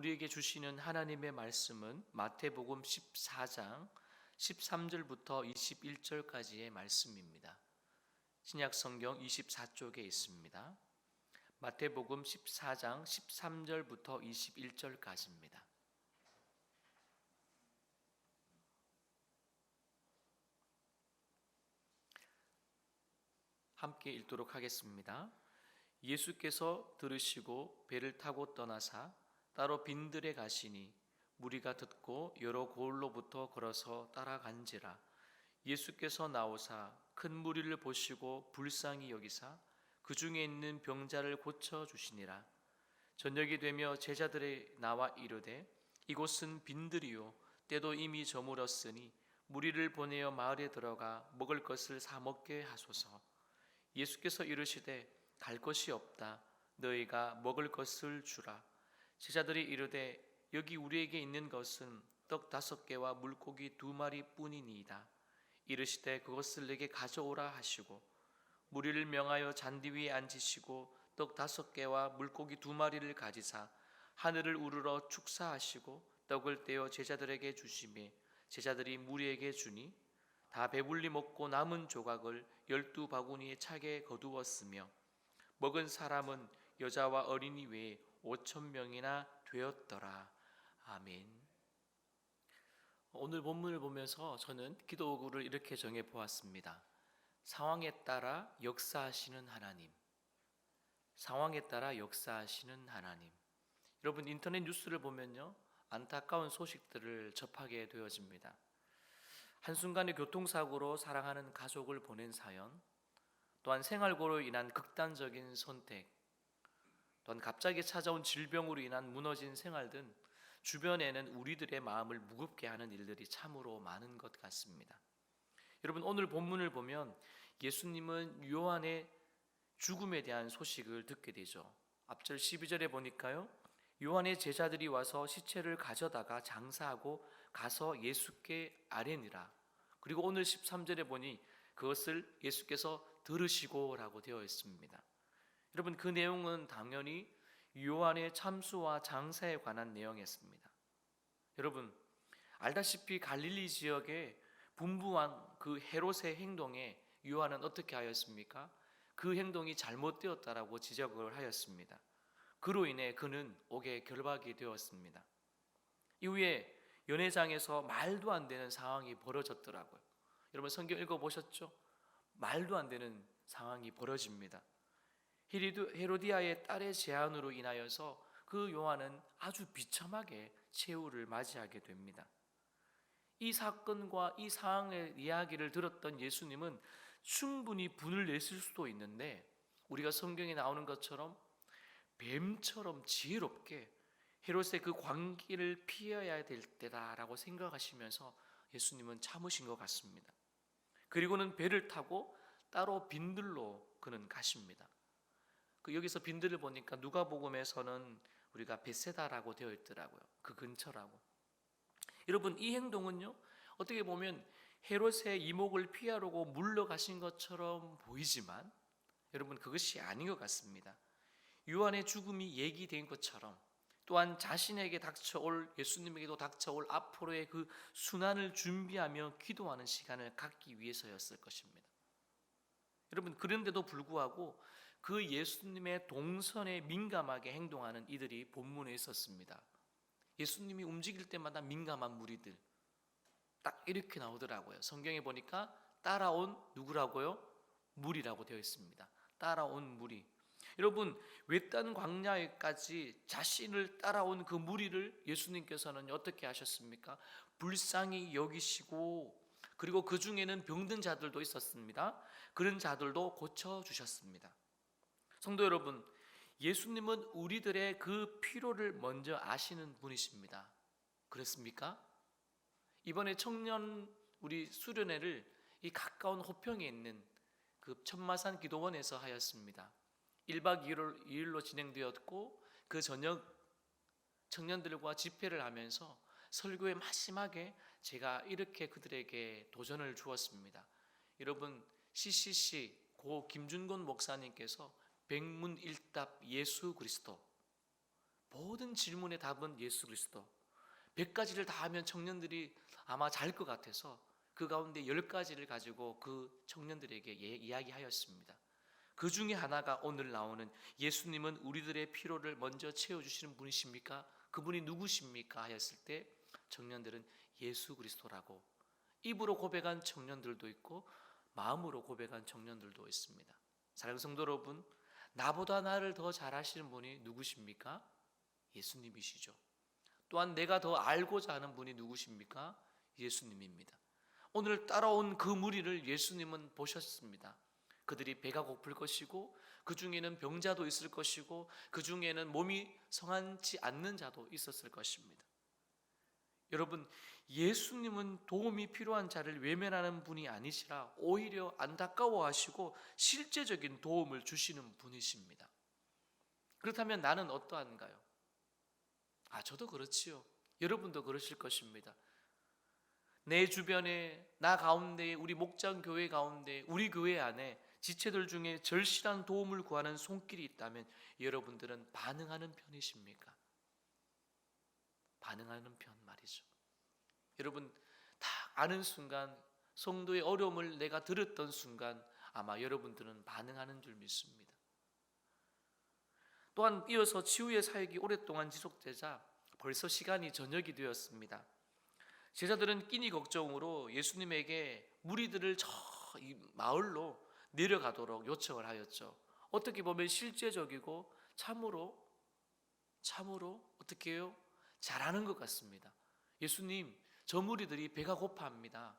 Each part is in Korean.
우리에게 주시는 하나님의 말씀은 마태복음 14장 13절부터 21절까지의 말씀입니다. 신약 성경 24쪽에 있습니다. 마태복음 14장 13절부터 21절까지입니다. 함께 읽도록 하겠습니다. 예수께서 들으시고 배를 타고 떠나사 따로 빈들에 가시니 무리가 듣고 여러 고을로부터 걸어서 따라간지라. 예수께서 나오사 큰 무리를 보시고 불쌍히 여기사 그 중에 있는 병자를 고쳐 주시니라. 저녁이 되며 제자들이 나와 이르되 이곳은 빈들이요 때도 이미 저물었으니 무리를 보내어 마을에 들어가 먹을 것을 사 먹게 하소서. 예수께서 이르시되 갈 것이 없다. 너희가 먹을 것을 주라. 제자들이 이르되 여기 우리에게 있는 것은 떡 5개와 물고기 2마리 뿐이니이다. 이르시되 그것을 내게 가져오라 하시고 무리를 명하여 잔디 위에 앉히시고 떡 5개와 물고기 2마리를 가지사 하늘을 우러러 축사하시고 떡을 떼어 제자들에게 주시매 제자들이 무리에게 주니 다 배불리 먹고 남은 조각을 12바구니에 차게 거두었으며 먹은 사람은 여자와 어린이 외에 5,000명이나 되었더라. 아멘. 오늘 본문을 보면서 저는 기도구를 이렇게 정해 보았습니다. 상황에 따라 역사하시는 하나님. 상황에 따라 역사하시는 하나님. 여러분 인터넷 뉴스를 보면요, 안타까운 소식들을 접하게 되어집니다. 한순간의 교통사고로 사랑하는 가족을 보낸 사연, 또한 생활고로 인한 극단적인 선택, 또한 갑자기 찾아온 질병으로 인한 무너진 생활 등 주변에는 우리들의 마음을 무겁게 하는 일들이 참으로 많은 것 같습니다. 여러분 오늘 본문을 보면 예수님은 요한의 죽음에 대한 소식을 듣게 되죠. 앞절 12절에 보니까요, 요한의 제자들이 와서 시체를 가져다가 장사하고 가서 예수께 아뢰니라. 그리고 오늘 13절에 보니 그것을 예수께서 들으시고 라고 되어 있습니다. 여러분 그 내용은 당연히 요한의 참수와 장사에 관한 내용이었습니다. 여러분 알다시피 갈릴리 지역에 분부한 그 헤롯의 행동에 요한은 어떻게 하였습니까? 그 행동이 잘못되었다라고 지적을 하였습니다. 그로 인해 그는 옥에 결박이 되었습니다. 이후에 연회장에서 말도 안 되는 상황이 벌어졌더라고요. 여러분 성경 읽어보셨죠? 말도 안 되는 상황이 벌어집니다. 헤로디아의 딸의 제안으로 인하여서 그 요한은 아주 비참하게 최후를 맞이하게 됩니다. 이 사건과 이 상황의 이야기를 들었던 예수님은 충분히 분을 냈을 수도 있는데 우리가 성경에 나오는 것처럼 뱀처럼 지혜롭게 헤롯의 그 광기를 피해야 될 때다라고 생각하시면서 예수님은 참으신 것 같습니다. 그리고는 배를 타고 따로 빈들로 그는 가십니다. 여기서 빈들을 보니까 누가복음에서는 우리가 베세다라고 되어 있더라고요. 그 근처라고. 여러분 이 행동은요, 어떻게 보면 헤롯의 이목을 피하려고 물러가신 것처럼 보이지만 여러분 그것이 아닌 것 같습니다. 요한의 죽음이 얘기된 것처럼 또한 자신에게 닥쳐올, 예수님에게도 닥쳐올 앞으로의 그 순환을 준비하며 기도하는 시간을 갖기 위해서였을 것입니다. 여러분 그런데도 불구하고 그 예수님의 동선에 민감하게 행동하는 이들이 본문에 있었습니다. 예수님이 움직일 때마다 민감한 무리들, 딱 이렇게 나오더라고요. 성경에 보니까 따라온 누구라고요? 무리라고 되어 있습니다. 따라온 무리. 여러분 외딴 광야에까지 자신을 따라온 그 무리를 예수님께서는 어떻게 하셨습니까? 불쌍히 여기시고, 그리고 그 중에는 병든 자들도 있었습니다. 그런 자들도 고쳐주셨습니다. 성도 여러분, 예수님은 우리들의 그 필요를 먼저 아시는 분이십니다. 그렇습니까? 이번에 청년 우리 수련회를 이 가까운 호평에 있는 그 천마산 기도원에서 하였습니다. 1박 2일로 진행되었고 그 저녁 청년들과 집회를 하면서 설교의 마지막에 제가 이렇게 그들에게 도전을 주었습니다. 여러분 CCC 고 김준곤 목사님께서 백문일답 예수 그리스도, 모든 질문의 답은 예수 그리스도. 100가지를 다 하면 청년들이 아마 잘 것 같아서 그 가운데 10가지를 가지고 그 청년들에게 이야기하였습니다. 그 중에 하나가 오늘 나오는 예수님은 우리들의 피로를 먼저 채워주시는 분이십니까? 그분이 누구십니까? 하였을 때 청년들은 예수 그리스도라고 입으로 고백한 청년들도 있고 마음으로 고백한 청년들도 있습니다. 사랑하는 성도 여러분, 나보다 나를 더 잘 아시는 분이 누구십니까? 예수님이시죠. 또한 내가 더 알고자 하는 분이 누구십니까? 예수님입니다. 오늘 따라온 그 무리를 예수님은 보셨습니다. 그들이 배가 고플 것이고 그 중에는 병자도 있을 것이고 그 중에는 몸이 성하지 않는 자도 있었을 것입니다. 여러분, 예수님은 도움이 필요한 자를 외면하는 분이 아니시라 오히려 안타까워하시고 실제적인 도움을 주시는 분이십니다. 그렇다면 나는 어떠한가요? 저도 그렇지요. 여러분도 그러실 것입니다. 내 주변에, 나 가운데, 우리 목장 교회 가운데, 우리 교회 안에 지체들 중에 절실한 도움을 구하는 손길이 있다면 여러분들은 반응하는 편이십니까? 반응하는 편 말이죠. 여러분, 딱 아는 순간, 성도의 어려움을 내가 들었던 순간 아마 여러분들은 반응하는 줄 믿습니다. 또한 이어서 치유의 사역이 오랫동안 지속되자 벌써 시간이 저녁이 되었습니다. 제자들은 끼니 걱정으로 예수님에게 무리들을 저 마을로 내려가도록 요청을 하였죠. 어떻게 보면 실제적이고 참으로 어떻게 해요? 잘하는 것 같습니다. 예수님, 저 무리들이 배가 고파합니다.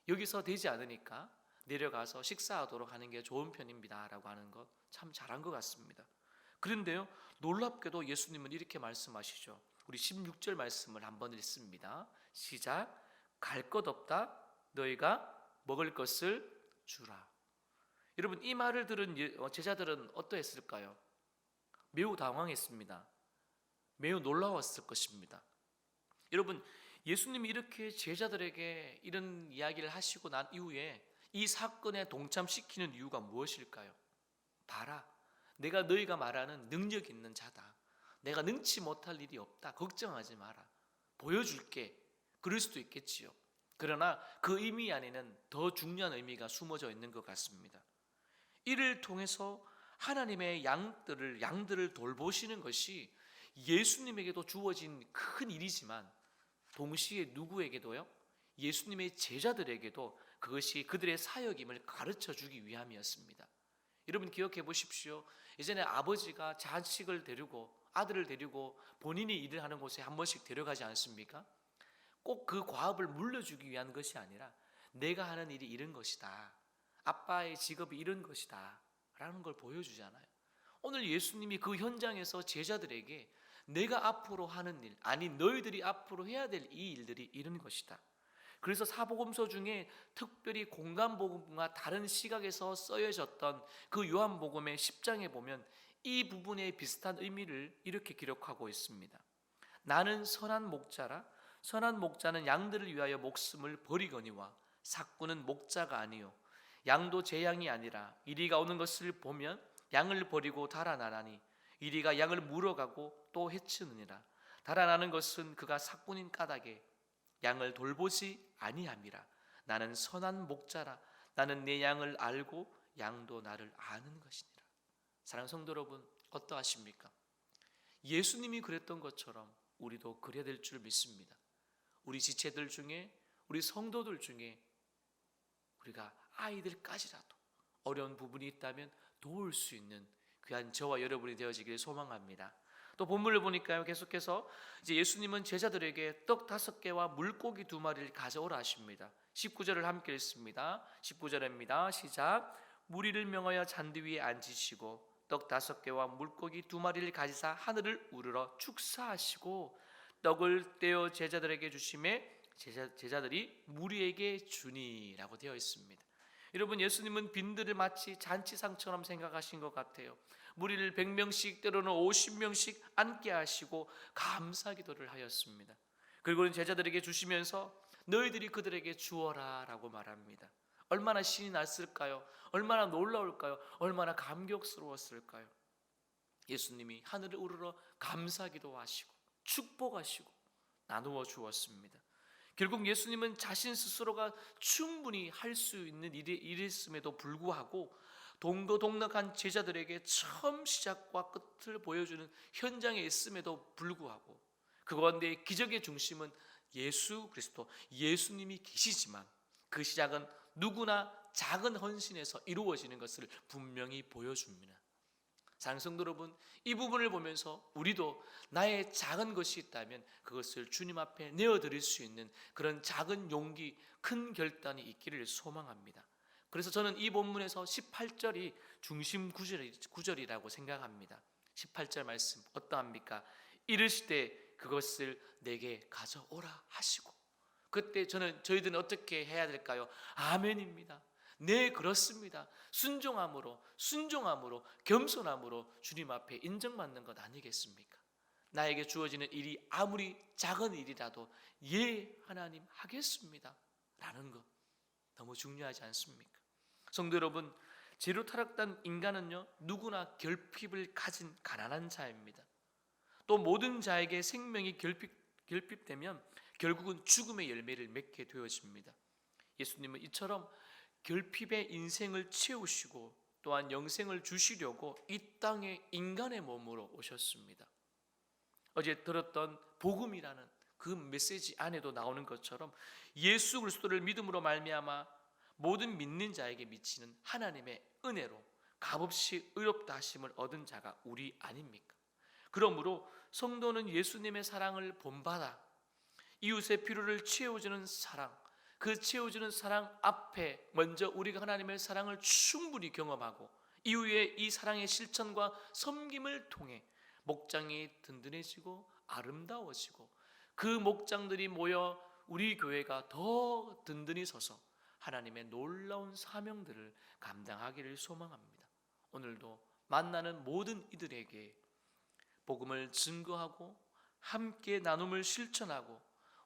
여기서 되지 않으니까 내려가서 식사하도록 하는 게 좋은 편입니다 라고 하는 것 참 잘한 것 같습니다. 그런데요, 놀랍게도 예수님은 이렇게 말씀하시죠. 우리 16절 말씀을 한번 읽습니다. 시작. 갈 것 없다. 너희가 먹을 것을 주라. 여러분, 이 말을 들은 제자들은 어떠했을까요? 매우 당황했습니다. 매우 놀라웠을 것입니다. 여러분, 예수님이 이렇게 제자들에게 이런 이야기를 하시고 난 이후에 이 사건에 동참시키는 이유가 무엇일까요? 봐라, 내가 너희가 말하는 능력 있는 자다. 내가 능치 못할 일이 없다. 걱정하지 마라. 보여줄게. 그럴 수도 있겠지요. 그러나 그 의미 안에는 더 중요한 의미가 숨어져 있는 것 같습니다. 이를 통해서 하나님의 양들을 돌보시는 것이 예수님에게도 주어진 큰 일이지만 동시에 누구에게도요? 예수님의 제자들에게도 그것이 그들의 사역임을 가르쳐 주기 위함이었습니다. 여러분 기억해 보십시오. 예전에 아버지가 자식을 데리고 아들을 데리고 본인이 일을 하는 곳에 한 번씩 데려가지 않습니까? 꼭 그 과업을 물려주기 위한 것이 아니라 내가 하는 일이 이런 것이다. 아빠의 직업이 이런 것이다. 라는 걸 보여주잖아요. 오늘 예수님이 그 현장에서 제자들에게 내가 앞으로 하는 일, 아니 너희들이 앞으로 해야 될 이 일들이 이런 것이다. 그래서 사복음서 중에 특별히 공간복음과 다른 시각에서 쓰여졌던 그 요한복음의 10장에 보면 이 부분에 비슷한 의미를 이렇게 기록하고 있습니다. 나는 선한 목자라. 선한 목자는 양들을 위하여 목숨을 버리거니와 삭구는 목자가 아니요 양도 제 양이 아니라 이리가 오는 것을 보면 양을 버리고 달아나나니 이리가 양을 물어가고 또 해치느니라. 달아나는 것은 그가 삭군인 까닭에 양을 돌보지 아니함이라. 나는 선한 목자라. 나는 내 양을 알고 양도 나를 아는 것이니라. 사랑하는 성도 여러분, 어떠하십니까? 예수님이 그랬던 것처럼 우리도 그래야 될 줄 믿습니다. 우리 지체들 중에, 우리 성도들 중에 우리가 아이들까지라도 어려운 부분이 있다면 도울 수 있는 귀한 저와 여러분이 되어지기를 소망합니다. 또 본문을 보니까요, 계속해서 이제 예수님은 제자들에게 떡 5개와 물고기 2마리를 가져오라 하십니다. 19절을 함께 읽습니다. 19절입니다. 시작. 무리를 명하여 잔디 위에 앉으시고 떡 5개와 물고기 2마리를 가지사 하늘을 우러러 축사하시고 떡을 떼어 제자들에게 주심에 제자들이 무리에게 주니라고 되어 있습니다. 여러분, 예수님은 빈들을 마치 잔치상처럼 생각하신 것 같아요. 무리를 100명씩 때로는 50명씩 앉게 하시고 감사기도를 하였습니다. 그리고는 제자들에게 주시면서 너희들이 그들에게 주어라 라고 말합니다. 얼마나 신이 났을까요? 얼마나 놀라울까요? 얼마나 감격스러웠을까요? 예수님이 하늘을 우러러 감사기도 하시고 축복하시고 나누어 주었습니다. 결국 예수님은 자신 스스로가 충분히 할 수 있는 일이었음에도 불구하고 동고동락한 제자들에게 처음 시작과 끝을 보여주는 현장에 있음에도 불구하고 그 가운데 기적의 중심은 예수 그리스도, 예수님이 계시지만 그 시작은 누구나 작은 헌신에서 이루어지는 것을 분명히 보여줍니다. 사랑하는 성도 여러분, 이 부분을 보면서 우리도 나의 작은 것이 있다면 그것을 주님 앞에 내어드릴 수 있는 그런 작은 용기, 큰 결단이 있기를 소망합니다. 그래서 저는 이 본문에서 18절이 중심 구절이라고 생각합니다. 18절 말씀 어떠합니까? 이르시되 그것을 내게 가져오라 하시고, 그때 저희들은 어떻게 해야 될까요? 아멘입니다. 네, 그렇습니다. 순종함으로 겸손함으로 주님 앞에 인정받는 것 아니겠습니까? 나에게 주어지는 일이 아무리 작은 일이라도 예 하나님 하겠습니다 라는 것 너무 중요하지 않습니까? 성도 여러분, 죄로 타락한 인간은요 누구나 결핍을 가진 가난한 자입니다. 또 모든 자에게 생명이 결핍되면 결국은 죽음의 열매를 맺게 되어집니다. 예수님은 이처럼 결핍의 인생을 채우시고 또한 영생을 주시려고 이 땅에 인간의 몸으로 오셨습니다. 어제 들었던 복음이라는 그 메시지 안에도 나오는 것처럼 예수 그리스도를 믿음으로 말미암아 모든 믿는 자에게 미치는 하나님의 은혜로 값없이 의롭다 하심을 얻은 자가 우리 아닙니까? 그러므로 성도는 예수님의 사랑을 본받아 이웃의 필요를 채워주는 사랑, 그 채워주는 사랑 앞에 먼저 우리가 하나님의 사랑을 충분히 경험하고 이후에 이 사랑의 실천과 섬김을 통해 목장이 든든해지고 아름다워지고 그 목장들이 모여 우리 교회가 더 든든히 서서 하나님의 놀라운 사명들을 감당하기를 소망합니다. 오늘도 만나는 모든 이들에게 복음을 증거하고 함께 나눔을 실천하고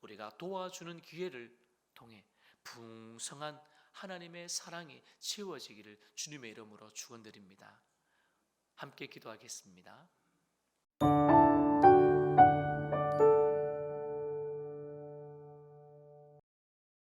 우리가 도와주는 기회를 통해 풍성한 하나님의 사랑이 채워지기를 주님의 이름으로 축원드립니다. 함께 기도하겠습니다.